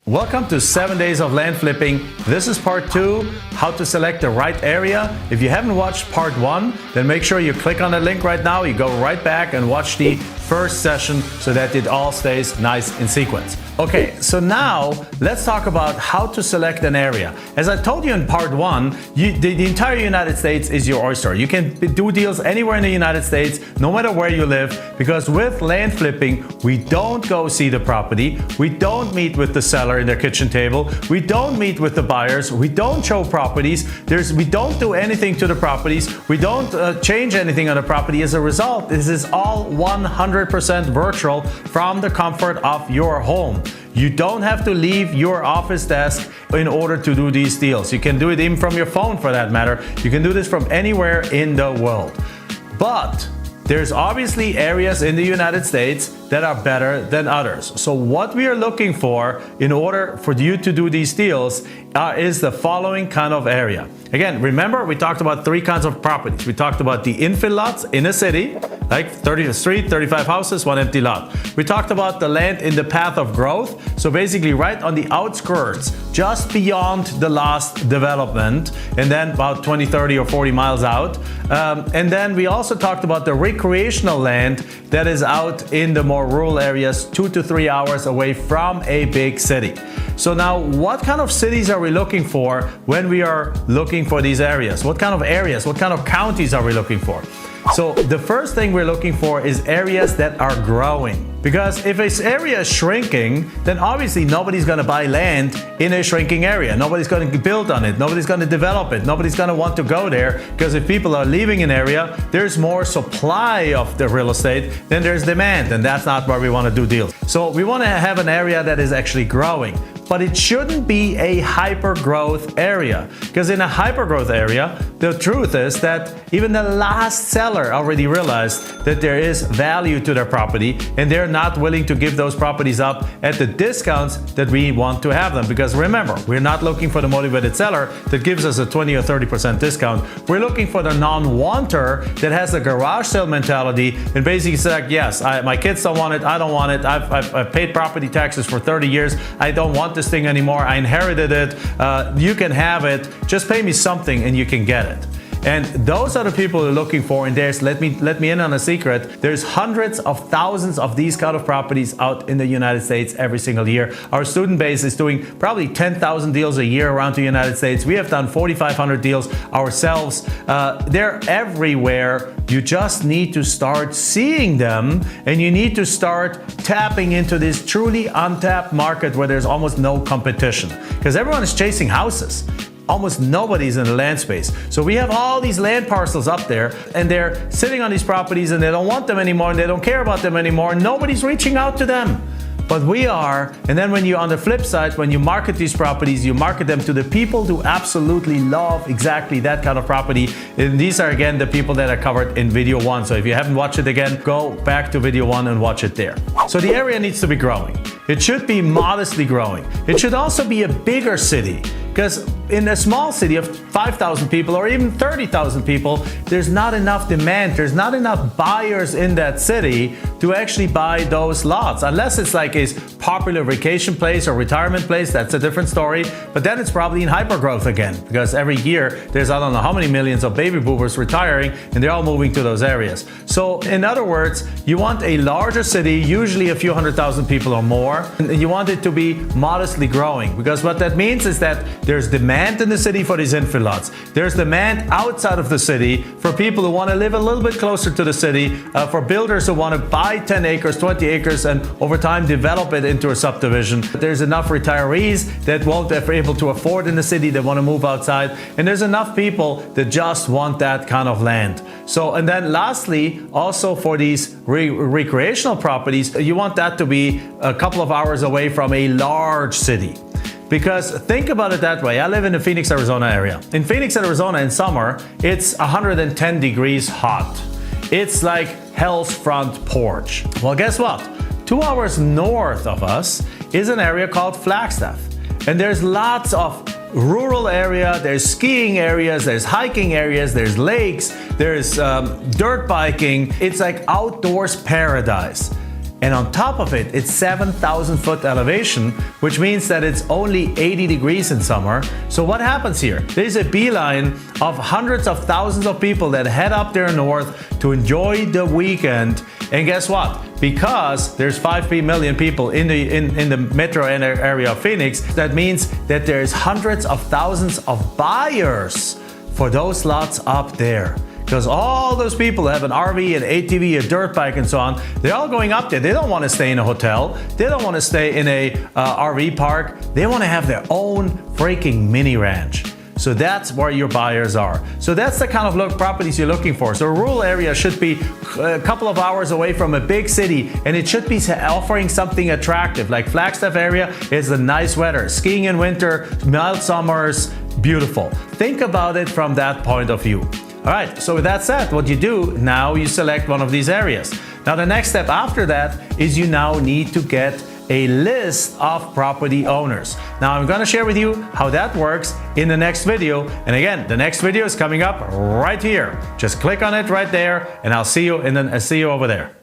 Welcome to 7 Days of Land Flipping. This is part 2, how to select the right area. If you haven't watched part 1, then make sure you click on the link right now. You go right back and watch the first session so that it all stays nice in sequence. Okay, so now let's talk about how to select an area. As I told you in part 1, the entire United States is your oyster. You can do deals anywhere in the United States, no matter where you live, because with land flipping, we don't go see the property, we don't meet with the seller in their kitchen table, we don't meet with the buyers, we don't show properties, we don't do anything to the properties, we don't change anything on the property. As a result, this is all 100% virtual from the comfort of your home. You don't have to leave your office desk in order to do these deals. You can do it even from your phone for that matter. You can do this from anywhere in the world. But there's obviously areas in the United States that are better than others. So what we are looking for in order for you to do these deals is the following kind of area. Again, remember we talked about 3 kinds of properties. We talked about the infill lots in a city, like 30 street, 35 houses, 1 empty lot. We talked about the land in the path of growth. So basically right on the outskirts, just beyond the last development, and then about 20, 30 or 40 miles out. And then we also talked about the recreational land that is out in the more rural areas, 2 to 3 hours away from a big city. So now, what kind of cities are we looking for when we are looking for these areas? What kind of areas, what kind of counties are we looking for? So the first thing we're looking for is areas that are growing. Because if this area is shrinking, then obviously nobody's going to buy land in a shrinking area. Nobody's going to build on it. Nobody's going to develop it. Nobody's going to want to go there, because if people are leaving an area, there's more supply of the real estate than there's demand, and that's not where we want to do deals. So we want to have an area that is actually growing. But it shouldn't be a hyper-growth area, because in a hyper-growth area, the truth is that even the last seller already realized that there is value to their property, and they're not willing to give those properties up at the discounts that we want to have them. Because remember, we're not looking for the motivated seller that gives us a 20 or 30% discount. We're looking for the non-wanter that has a garage sale mentality and basically says, like, yes, my kids don't want it, I don't want it, I've paid property taxes for 30 years, I don't want this thing anymore, I inherited it, you can have it, just pay me something and you can get it. And those are the people we're looking for. And let me in on a secret. There's hundreds of thousands of these kind of properties out in the United States every single year. Our student base is doing probably 10,000 deals a year around the United States. We have done 4,500 deals ourselves. They're everywhere. You just need to start seeing them, and you need to start tapping into this truly untapped market where there's almost no competition, because everyone is chasing houses. Almost nobody's in the land space. So we have all these land parcels up there, and they're sitting on these properties and they don't want them anymore and they don't care about them anymore, and nobody's reaching out to them. But we are. And then on the flip side, when you market these properties, you market them to the people who absolutely love exactly that kind of property. And these are, again, the people that are covered in video 1. So if you haven't watched it again, go back to video 1 and watch it there. So the area needs to be growing. It should be modestly growing. It should also be a bigger city, because in a small city of 5,000 people or even 30,000 people, there's not enough demand. There's not enough buyers in that city to actually buy those lots. Unless it's like a popular vacation place or retirement place, that's a different story. But then it's probably in hypergrowth again, because every year there's I don't know how many millions of baby boomers retiring, and they're all moving to those areas. So in other words, you want a larger city, usually a few 100,000 people or more, and you want it to be modestly growing, because what that means is that there's demand in the city for these infill lots. There's demand outside of the city for people who want to live a little bit closer to the city, for builders who want to buy 10 acres, 20 acres, and over time develop it into a subdivision. There's enough retirees that won't be able to afford in the city, that want to move outside. And there's enough people that just want that kind of land. So, and then lastly, also for these recreational properties, you want that to be a couple of hours away from a large city. Because think about it that way. I live in the Phoenix, Arizona area. In Phoenix, Arizona in summer, it's 110 degrees hot. It's like hell's front porch. Well, guess what? 2 hours north of us is an area called Flagstaff. And there's lots of rural area, there's skiing areas, there's hiking areas, there's lakes, there's dirt biking. It's like outdoors paradise. And on top of it, it's 7,000 foot elevation, which means that it's only 80 degrees in summer. So what happens here? There's a beeline of hundreds of thousands of people that head up there north to enjoy the weekend. And guess what? Because there's 5 million people in the metro area of Phoenix, that means that there's hundreds of thousands of buyers for those lots up there. Because all those people have an RV, an ATV, a dirt bike, and so on. They're all going up there. They don't want to stay in a hotel. They don't want to stay in a RV park. They want to have their own freaking mini ranch. So that's where your buyers are. So that's the kind of properties you're looking for. So a rural area should be a couple of hours away from a big city, and it should be offering something attractive. Like Flagstaff area is the nice weather. Skiing in winter, mild summers, beautiful. Think about it from that point of view. All right, so with that said, what you do, now you select one of these areas. Now the next step after that is you now need to get a list of property owners. Now I'm gonna share with you how that works in the next video. And again, the next video is coming up right here. Just click on it right there, and I'll see you over there.